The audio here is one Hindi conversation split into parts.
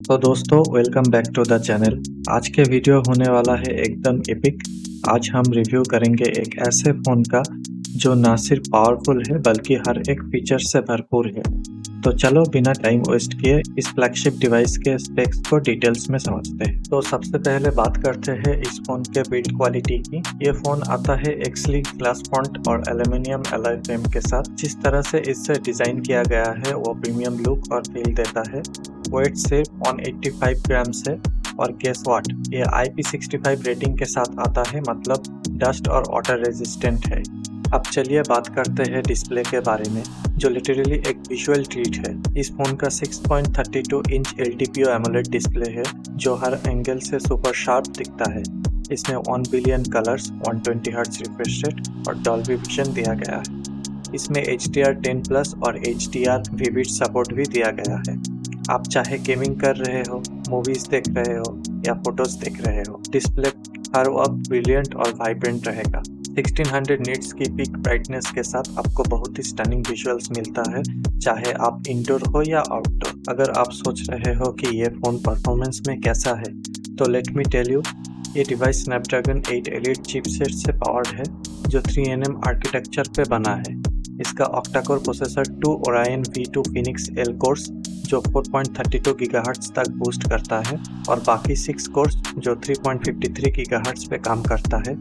तो दोस्तों welcome back to the channel. आज के वीडियो होने वाला है एकदम एपिक। आज हम रिव्यू करेंगे एक ऐसे फ़ोन का जो ना सिर्फ पावरफुल है बल्कि हर एक फीचर से भरपूर है। तो चलो बिना टाइम वेस्ट किए इस फ्लैगशिप डिवाइस के स्पेक्स को डिटेल्स में समझते हैं। तो सबसे पहले बात करते हैं इस फ़ोन के बिल्ड क्वालिटी की। ये फ़ोन आता है एक स्लीक ग्लास फॉन्ट और एल्यूमिनियम एलॉय फ्रेम के साथ। जिस तरह से इससे डिज़ाइन किया गया है वो प्रीमियम लुक और फील देता है। वेट सिर्फ 185 ग्राम्स है और गेस व्हाट, ये IP65 रेटिंग के साथ आता है, मतलब डस्ट और वाटर रेजिस्टेंट है। अब चलिए बात करते हैं डिस्प्ले के बारे में, जो लिटरली एक विजुअल ट्रीट है। इस फोन का 6.32 इंच LTPO AMOLED डिस्प्ले है जो हर एंगल से सुपर शार्प दिखता है। इसमें 1 billion colours, 120 hertz refresh rate और डॉल्बी विजन दिया गया है। इसमें HDR10+ और HDR Vivid सपोर्ट भी दिया गया है। आप चाहे गेमिंग कर रहे हो, मूवीज देख रहे हो या फोटोज देख रहे हो, डिस्प्ले हर वक्त ब्रिलियंट और वाइब्रेंट रहेगा। 1600 निट्स की पीक ब्राइटनेस के साथ आपको बहुत ही स्टनिंग विजुअल्स मिलता है, चाहे आप इंडोर हो या आउटडोर। अगर आप सोच रहे हो कि ये फ़ोन परफॉर्मेंस में कैसा है, तो लेट मी टेल यू, ये डिवाइस स्नैपड्रैगन 8 एलीट चिपसेट से पावर्ड है जो 3nm आर्किटेक्चर पे बना है। इसका octa-core processor 2 Orion V2 Phoenix L course जो 4.32 गीगाहर्ट्ज तक बूस्ट करता है और बाकी 6 कोर्स जो 3.53 गीगाहर्ट्ज पे काम करता है,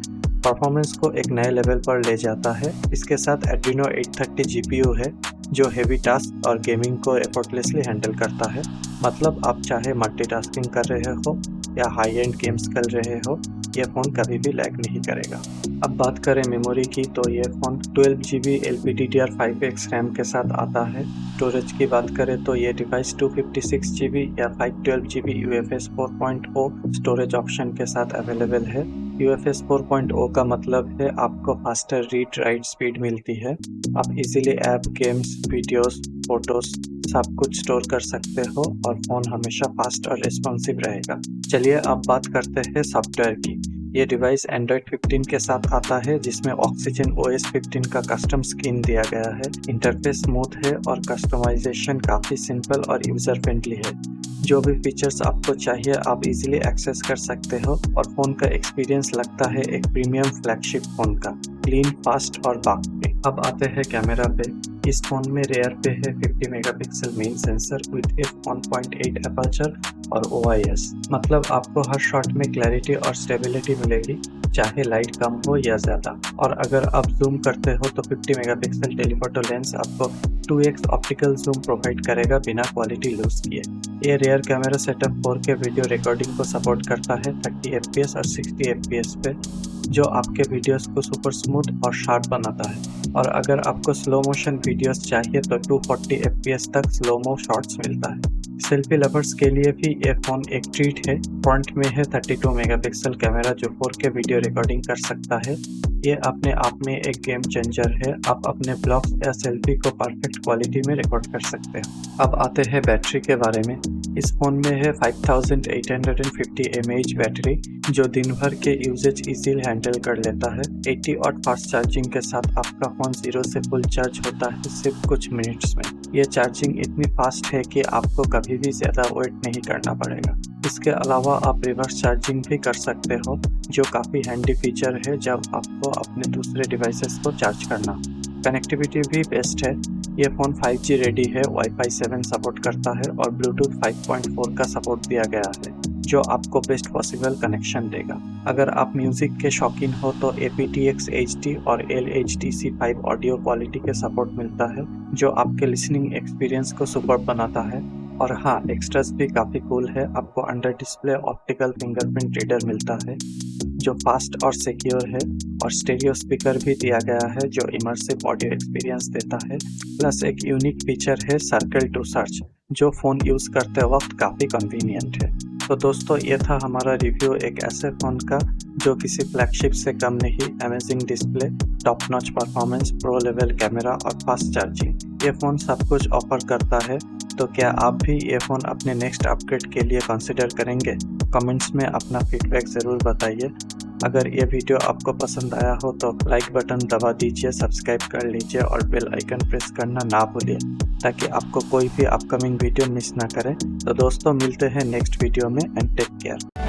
परफॉर्मेंस को एक नए लेवल पर ले जाता है। इसके साथ Adreno 830 GPU है जो हेवी टास्क और गेमिंग को एफर्टलेसली हैंडल करता है। मतलब आप चाहे मल्टीटास्किंग कर रहे हो या हाई एंड गेम्स खेल रहे हो, ये फ़ोन कभी भी लैग नहीं करेगा। अब बात करें मेमोरी की, तो ये फ़ोन 12GB LPDDR5X रैम के साथ आता है। स्टोरेज की बात करें तो ये डिवाइस 256GB या 512GB UFS 4.0 स्टोरेज ऑप्शन के साथ अवेलेबल है। UFS 4.0 का मतलब है आपको फास्टर रीड राइट स्पीड मिलती है। आप easily app, games, videos, photos सब कुछ स्टोर कर सकते हो और फ़ोन हमेशा फास्ट और रिस्पॉन्सिव रहेगा। चलिए अब बात करते हैं सॉफ्टवेयर की। ये डिवाइस Android 15 के साथ आता है जिसमें Oxygen OS 15 का कस्टम स्किन दिया गया है। इंटरफेस स्मूथ है और कस्टमाइजेशन काफ़ी सिंपल और यूज़र फ्रेंडली है। जो भी फीचर्स आपको चाहिए आप इजीली एक्सेस कर सकते हो और फ़ोन का एक्सपीरियंस लगता है एक प्रीमियम फ्लैगशिप फ़ोन का, क्लीन, फास्ट और बाक पे। अब आते हैं कैमरा पे। इस फ़ोन में रेयर पे है 50 megapixel main sensor with f1.8 aperture और OIS, मतलब आपको हर शॉट में क्लैरिटी और स्टेबिलिटी मिलेगी, चाहे लाइट कम हो या ज़्यादा। और अगर आप जूम करते हो तो 50 मेगापिक्सल टेलीफोटो लेंस आपको 2x ऑप्टिकल जूम प्रोवाइड करेगा बिना क्वालिटी लूज किए। ये rare camera setup 4K video recording को सपोर्ट करता है 30 FPS और 60 FPS पे, जो आपके वीडियोस को सुपर स्मूथ और शार्प बनाता है। और अगर आपको स्लो मोशन वीडियोस चाहिए तो 240 FPS तक स्लो मो शॉट्स मिलता है। सेल्फी लवर्स के लिए भी ये फ़ोन एक ट्रीट है। फ्रंट में है 32 मेगापिक्सल कैमरा जो 4K वीडियो रिकॉर्डिंग कर सकता है। ये अपने आप में एक गेम चेंजर है। आप अपने ब्लॉग्स या सेल्फी को परफेक्ट क्वालिटी में रिकॉर्ड कर सकते हो। अब आते हैं बैटरी के बारे में। इस फ़ोन में है 5850 mAh बैटरी जो दिन भर के यूजेज इजीली हैंडल कर लेता है। 80 वाट फास्ट चार्जिंग के साथ आपका फ़ोन 0 से फुल चार्ज होता है सिर्फ कुछ मिनट्स में। ये चार्जिंग इतनी फास्ट है कि आपको कभी भी ज़्यादा वेट नहीं करना पड़ेगा। इसके अलावा आप रिवर्स चार्जिंग भी कर सकते हो, जो काफ़ी हैंडी फीचर है जब आपको अपने दूसरे डिवाइसेस को चार्ज करना। कनेक्टिविटी भी बेस्ट है। ये फ़ोन 5G रेडी है, Wi-Fi 7 सपोर्ट करता है और Bluetooth 5.4 का सपोर्ट दिया गया है, जो आपको बेस्ट पॉसिबल कनेक्शन देगा। अगर आप म्यूज़िक के शौकीन हो तो aptX HD और LHDC5 ऑडियो क्वालिटी के सपोर्ट मिलता है, जो आपके लिसनिंग एक्सपीरियंस को सुपर बनाता है। और हाँ, एक्स्ट्रास भी काफ़ी कूल है। आपको under display optical fingerprint reader मिलता है जो फास्ट और सिक्योर है, और स्टेरियो स्पीकर भी दिया गया है जो इमर्सिव ऑडियो एक्सपीरियंस देता है। प्लस एक यूनिक फीचर है सर्कल टू सर्च, जो फ़ोन यूज़ करते वक्त काफ़ी कन्वीनियंट है। तो दोस्तों, ये था हमारा रिव्यू एक ऐसे फ़ोन का जो किसी फ्लैगशिप से कम नहीं। Amazing display, top notch performance, pro level camera और फास्ट चार्जिंग, ये फ़ोन सब कुछ ऑफर करता है। तो क्या आप भी ये फ़ोन अपने नेक्स्ट अपग्रेड के लिए कंसिडर करेंगे? कमेंट्स में अपना फीडबैक ज़रूर बताइए। अगर ये वीडियो आपको पसंद आया हो तो लाइक बटन दबा दीजिए, सब्सक्राइब कर लीजिए और बेल आइकन प्रेस करना ना भूलिए ताकि आपको कोई भी अपकमिंग वीडियो मिस ना करे। तो दोस्तों मिलते हैं नेक्स्ट वीडियो में एंड टेक केयर।